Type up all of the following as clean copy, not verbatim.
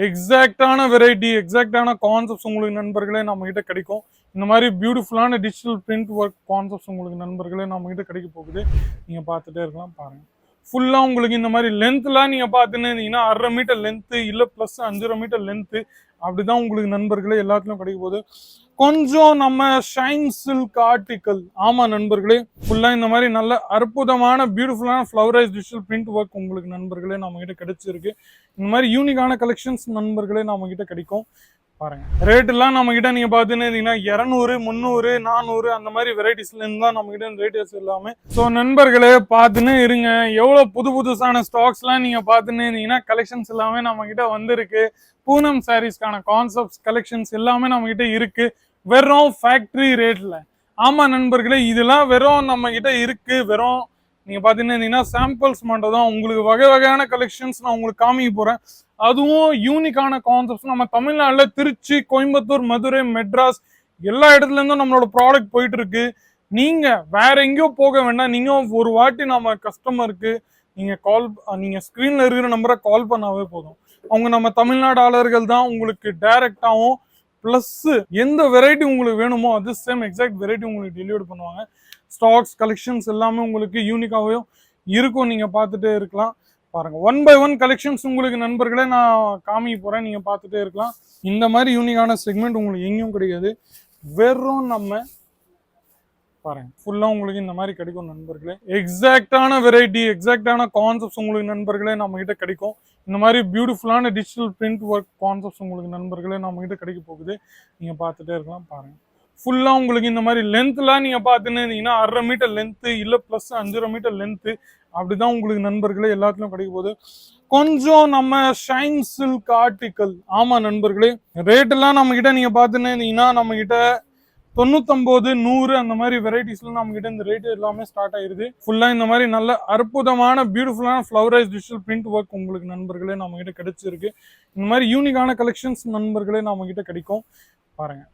எக்ஸாக்டான variety, எக்ஸாக்டான concepts உங்களுக்கு நண்பர்களே நம்ம கிட்ட கிடைக்கும். இந்த மாதிரி பியூட்டிஃபுல்லான டிஜிட்டல் பிரிண்ட் ஒர்க் கான்செப்ட்ஸ் உங்களுக்கு நண்பர்களே நம்ம கிட்ட கிடைக்க போகுது. நீங்க பார்த்துட்டே இருக்கலாம், பாருங்க. ஃபுல்லா உங்களுக்கு இந்த மாதிரி லென்த்லாம் நீங்க பார்த்துன்னு இருந்தீங்கன்னா 1.5 மீட்டர் லென்த்து இல்லை ப்ளஸ் 5.5 மீட்டர் லென்த்து அப்படிதான் உங்களுக்கு நண்பர்களே எல்லாத்துலயும் கிடைக்க போகுது. கொஞ்சம் நம்ம ஷைன் சில்க் ஆர்டிக்கல், ஆமா நண்பர்களே, ஃபுல்லா இந்த மாதிரி நல்ல அற்புதமான பியூட்டிஃபுல்லான ஃப்ளவரைஸ் டிஜிட்டல் பிரிண்ட் ஒர்க் உங்களுக்கு நண்பர்களே நம்ம கிட்ட கிடைச்சிருக்கு. இந்த மாதிரி யூனிக்கான கலெக்ஷன்ஸ் நண்பர்களே நம்ம கிட்ட கிடைக்கும். பாருங்க, ரேட் எல்லாம் நம்ம கிட்ட நீங்க பாத்துன்னு 200, 300, 400 அந்த மாதிரி வெரைட்டிஸ்ல இருந்து தான் நம்ம கிட்ட ரேட்டஸ் எல்லாமே. ஸோ நண்பர்களே பார்த்துன்னு இருங்க, எவ்வளவு புதுசான ஸ்டாக்ஸ் எல்லாம் நீங்க பாத்துன்னு இருந்தீங்கன்னா கலெக்ஷன்ஸ் எல்லாமே நம்ம கிட்ட வந்திருக்கு. பூனம் சாரீஸ்க்கான கான்செப்ட்ஸ் கலெக்ஷன்ஸ் எல்லாமே நம்ம கிட்ட இருக்கு, வெறும் ஃபேக்டரி ரேட்ல. ஆமா நண்பர்களே, இதெல்லாம் வெறும் நம்ம கிட்ட இருக்கு. வெறும் நீங்க பாத்தீங்கன்னா சாம்பிள்ஸ் மட்டும் தான். உங்களுக்கு வகையான கலெக்ஷன்ஸ் நான் உங்களுக்கு காமிக்க போறேன். அதுவும் யூனிக்கான கான்செப்ட்ஸ். நம்ம தமிழ்நாடுல திருச்சி, கோயம்புத்தூர், மதுரை, மெட்ராஸ் எல்லா இடத்துல இருந்தும் நம்மளோட ப்ராடக்ட் போயிட்டு இருக்கு. நீங்க வேற எங்கேயோ போக வேண்டாம். நீங்க ஒரு வாட்டி நம்ம கஸ்டமருக்கு நீங்க ஸ்கிரீன்ல இருக்கிற நம்பரை கால் பண்ணாவே போதும். அவங்க நம்ம தமிழ்நாடு ஆளர்கள் தான். உங்களுக்கு டைரக்டாவும் பிளஸ் எந்த வெரைட்டி உங்களுக்கு வேணுமோ அது சேம் எக்ஸாக்ட் வெரைட்டி உங்களுக்கு டெலிவரி பண்ணுவாங்க. ஸ்டாக்ஸ் கலெக்ஷன்ஸ் எல்லாமே உங்களுக்கு யூனிக்காகவும் இருக்கும். நீங்க பார்த்துட்டே இருக்கலாம். பாருங்க, 1 by 1 கலெக்ஷன்ஸ் உங்களுக்கு நண்பர்களே நான் காமிக்க போறேன். நீங்க பார்த்துட்டே இருக்கலாம். இந்த மாதிரி யூனிக்கான செக்மெண்ட் உங்களுக்கு எங்கேயும் கிடையாது. வெறும் நம்ம பாருங்க ஃபுல்லா உங்களுக்கு இந்த மாதிரி கிடைக்கும் நண்பர்களே. எக்ஸாக்டான வெரைட்டி, எக்ஸாக்டான கான்செப்ட்ஸ் உங்களுக்கு நண்பர்களே நம்ம கிட்ட கிடைக்கும். இந்த மாதிரி பியூட்டிஃபுல்லான டிஜிட்டல் பிரிண்ட் ஒர்க் கான்செப்ட்ஸ் உங்களுக்கு நண்பர்களே நம்ம கிட்ட கிடைக்க போகுது. நீங்க பார்த்துட்டே இருக்கலாம். பாருங்க, ஃபுல்லா உங்களுக்கு இந்த மாதிரி லென்த்லாம் நீங்க பார்த்துன்னு இருந்தீங்கன்னா 1.5 மீட்டர் லென்த்து இல்லை ப்ளஸ் 5.5 மீட்டர் லென்த்து அப்படிதான் உங்களுக்கு நண்பர்களே எல்லாத்துலயும் கிடைக்க போகுது. கொஞ்சம் நம்ம ஷைன் சில்க் ஆர்டிக்கல், ஆமா நண்பர்களே, ரேட் எல்லாம் நம்ம கிட்ட நீங்க பார்த்துன்னு இருந்தீங்கன்னா நம்ம கிட்ட 99, 100 அந்த மாதிரி வெரைட்டிஸ்ல நம்ம கிட்ட இந்த ரேட் எல்லாமே ஸ்டார்ட் ஆயிருது. ஃபுல்லா இந்த மாதிரி நல்ல அற்புதமான பியூட்டிஃபுல்லான ஃப்ளவரைஸ் டிஜிட்டல் பிரிண்ட் ஒர்க் உங்களுக்கு நண்பர்களே நம்ம கிட்ட கிடைச்சிருக்கு. இந்த மாதிரி யூனிக்கான கலெக்ஷன்ஸ் நண்பர்களே நம்ம கிட்ட கிடைக்கும். பாருங்க,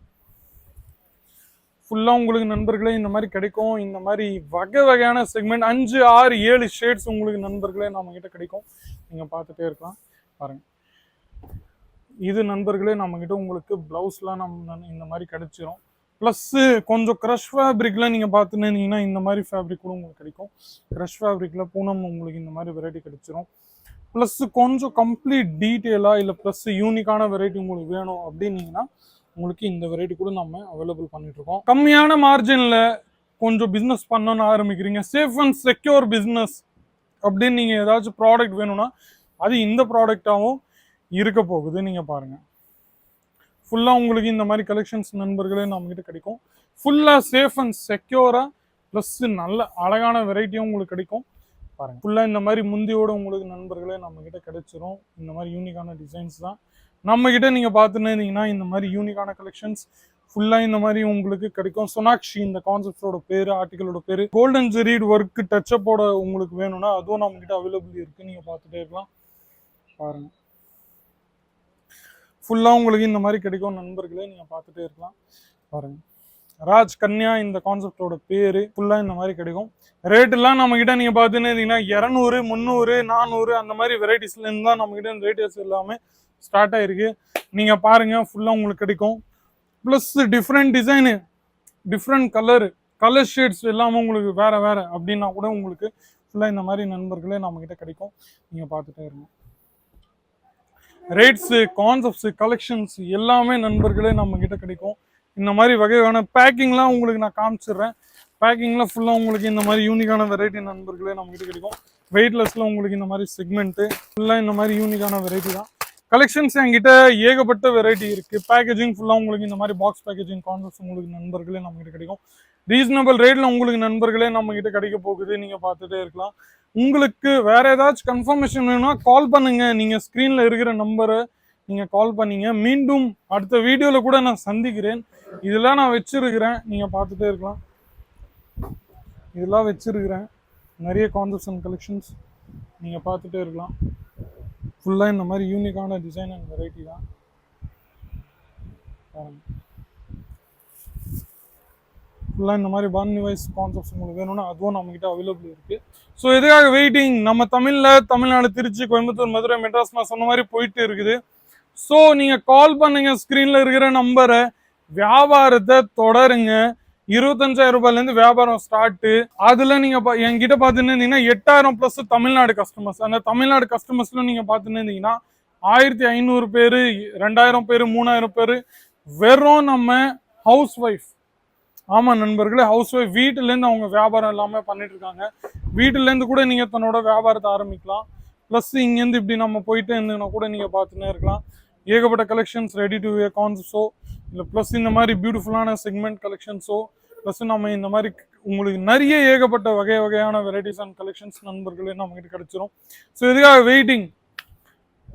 ஃபுல்லா உங்களுக்கு நண்பர்களே இந்த மாதிரி கிடைக்கும். இந்த மாதிரி வகையான செக்மெண்ட் 5, 6, 7 ஷேட்ஸ் உங்களுக்கு நண்பர்களே நம்ம கிட்ட கிடைக்கும். நீங்க பார்த்துட்டே இருக்கலாம். பாருங்க, இது நண்பர்களே நம்ம கிட்ட உங்களுக்கு பிளவுஸ்லாம் நம்ம இந்த மாதிரி கிடைச்சிரும். பிளஸ் கொஞ்சம் க்ரஷ் ஃபேப்ரிக்ல நீங்க பார்த்துன்னு இருந்தீங்கன்னா இந்த மாதிரி ஃபேப்ரிக் கூட உங்களுக்கு கிடைக்கும். க்ரஷ் ஃபேப்ரிக்ல பூனம் உங்களுக்கு இந்த மாதிரி வெரைட்டி கிடைச்சிரும். பிளஸ் கொஞ்சம் கம்ப்ளீட் டீட்டெயிலா இல்லை பிளஸ் யூனிக்கான வெரைட்டி உங்களுக்கு வேணும் அப்படின்னீங்கன்னா உங்களுக்கு இந்த வெரைட்டி கூட நம்ம அவைலபிள் பண்ணிட்டு இருக்கோம். கம்மியான மார்ஜின்ல கொஞ்சம் பிசினஸ் பண்ணணும்னு ஆரம்பிக்கிறீங்க, சேஃப் அண்ட் செக்யூர் பிசினஸ் அப்படின்னு நீங்க ஏதாச்சும் ப்ராடக்ட் வேணும்னா அது இந்த ப்ராடக்டாகவும் இருக்க போகுது. நீங்க பாருங்க, ஃபுல்லா உங்களுக்கு இந்த மாதிரி கலெக்ஷன்ஸ் நண்பர்களே நம்ம கிட்ட கிடைக்கும். ஃபுல்லா சேஃப் அண்ட் செக்யூரா பிளஸ் நல்ல அழகான வெரைட்டியும் உங்களுக்கு கிடைக்கும். பாருங்க, ஃபுல்லா இந்த மாதிரி முந்தியோட உங்களுக்கு நண்பர்களே நம்ம கிட்ட கிடைச்சிரும். இந்த மாதிரி யூனிக்கான டிசைன்ஸ் தான் நம்ம கிட்ட நீங்க பார்த்துன்னு இருந்தீங்கன்னா இந்த மாதிரி யூனிக்கான கலெக்ஷன்ஸ் ஃபுல்லா இந்த மாதிரி உங்களுக்கு கிடைக்கும். சோனாக்ஷி இந்த கான்செப்டோட பேரு, ஆர்டிகளோட பேரு. கோல்டன் ஜெரீட் ஒர்க் டச்சப்போட உங்களுக்கு வேணும்னா அதுவும் நம்ம கிட்ட அவைலபிள் இருக்கு. நீங்க பார்த்துட்டே இருக்கலாம். பாருங்க, ஃபுல்லா உங்களுக்கு இந்த மாதிரி கிடைக்கும் நண்பர்களே. நீங்க பார்த்துட்டே இருக்கலாம். பாருங்க, ராஜ் கன்யா இந்த கான்செப்டோட பேரு. ஃபுல்லா இந்த மாதிரி கிடைக்கும். ரேட் எல்லாம் நம்ம கிட்ட நீங்க பார்த்துன்னு இருந்தீங்கன்னா 200, 300, 400 அந்த மாதிரி வெரைட்டிஸ்ல இருந்து தான் நம்ம கிட்ட ரேட்டஸ் எல்லாமே ஸ்டார்ட் ஆயிருக்கு. நீங்க பாருங்க, ஃபுல்லா உங்களுக்கு கிடைக்கும். Plus different design, different colour shades எல்லாமே உங்களுக்கு வேற அப்படின்னா கூட உங்களுக்கு ஃபுல்லா இந்த மாதிரி நண்பர்களே நம்ம கிட்ட கிடைக்கும். நீங்க பார்த்துட்டே இருங்க. ரேட்ஸு, கான்செப்ட்ஸு, கலெக்ஷன்ஸ் எல்லாமே நண்பர்களே நம்ம கிட்ட கிடைக்கும். இந்த மாதிரி வகையான பேக்கிங்லாம் உங்களுக்கு நான் காமிச்சிடுறேன். பேக்கிங்ல ஃபுல்லாக உங்களுக்கு இந்த மாதிரி யூனிக்கான வெரைட்டி நண்பர்களே நம்ம கிட்ட கிடைக்கும். வெயிட்லெஸ்ல உங்களுக்கு இந்த மாதிரி செக்மெண்ட்டு ஃபுல்லாக இந்த மாதிரி யூனிக்கான வெரைட்டி தான். கலெக்ஷன்ஸ் என்கிட்ட ஏகப்பட்ட வெரைட்டி இருக்கு. பேக்கேஜிங் ஃபுல்லாக உங்களுக்கு இந்த மாதிரி பாக்ஸ் பேக்கேஜிங் கான்செப்ட்ஸ் உங்களுக்கு நண்பர்களே நம்ம கிட்ட கிடைக்கும். ரீசனபிள் ரேட்ல உங்களுக்கு நண்பர்களே நம்ம கிட்ட கிடைக்க போகுது. நீங்க பார்த்துட்டே இருக்கலாம். உங்களுக்கு வேற ஏதாச்சும் கன்ஃபர்மேஷன் வேணும்னா கால் பண்ணுங்க. நீங்க ஸ்கிரீன்ல இருக்கிற நம்பரை நீங்க கால் பண்ணீங்க. மீண்டும் அடுத்த வீடியோல கூட நான் சந்திக்கிறேன். இதெல்லாம் நான் வச்சிருக்கிறேன், நீங்க பார்த்துட்டே இருக்கலாம். இதெல்லாம் வச்சிருக்கிறேன் நிறைய கான்செப்ட்ஸ் அண்ட் கலெக்ஷன்ஸ், நீங்க பார்த்துட்டே இருக்கலாம். ஃபுல்லா இந்த மாதிரி யூனிக்கான டிசைன் அண்ட் வெரைட்டி தான். ஃபுல்லாக இந்த மாதிரி பான் வைஸ் கான்செப்ட்ஸ் உங்களுக்கு வேணும்னா அதுவும் நம்மகிட்ட அவைலபிள் இருக்குது. ஸோ எதுக்காக வெயிட்டிங்? நம்ம தமிழ்நாடு, திருச்சி, கோயம்புத்தூர், மதுரை, மெட்ராஸ் நான் சொன்ன மாதிரி போயிட்டு இருக்குது. ஸோ நீங்க கால் பண்ணுங்க, ஸ்கிரீன்ல இருக்கிற நம்பரை, வியாபாரத்தை தொடருங்க. 25,000 ரூபாயில இருந்து வியாபாரம் ஸ்டார்ட். அதுல நீங்க என்கிட்ட பாத்துன்னு இருந்தீங்கன்னா 8,000 பிளஸ் தமிழ்நாடு கஸ்டமர்ஸ். அந்த தமிழ்நாடு கஸ்டமர்ஸ்ல நீங்க பாத்துன்னு இருந்தீங்கன்னா 1,500 பேரு, 2,000 பேரு, 3,000 பேரு வெறும் நம்ம ஹவுஸ் ஒய்ஃப். ஆமா நண்பர்களே, ஹவுஸ் ஒய்ஃப் வீட்டுல இருந்து அவங்க வியாபாரம் எல்லாமே பண்ணிட்டு இருக்காங்க. வீட்டுல இருந்து கூட நீங்க தன்னோட வியாபாரத்தை ஆரம்பிக்கலாம். பிளஸ் இங்க இருந்து இப்படி நம்ம போயிட்டு இருந்தீங்கன்னா கூட நீங்க பார்த்துன்னே இருக்கலாம். ஏகப்பட்ட கலெக்ஷன்ஸ், ரெடி டு வியர் கான்செப்ட்ஸோ இல்லை ப்ளஸ் இந்த மாதிரி பியூட்டிஃபுல்லான செக்மெண்ட் கலெக்ஷன்ஸோ, ப்ளஸ் நம்ம இந்த மாதிரி உங்களுக்கு நிறைய ஏகப்பட்ட வகையான வெரைட்டிஸ் அண்ட் கலெக்ஷன்ஸ் நண்பர்களே நம்ம கிட்ட கிடைச்சிரும். ஸோ இதுக்காக வெயிட்டிங்.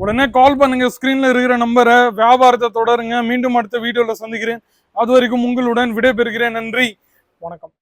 உடனே கால் பண்ணுங்க, ஸ்கிரீன்ல இருக்கிற நம்பரை. வியாபாரத்தை தொடருங்க. மீண்டும் அடுத்த வீடியோல சந்திக்கிறேன். அது வரைக்கும் உங்களுடன் விடைபெறுகிறேன். நன்றி, வணக்கம்.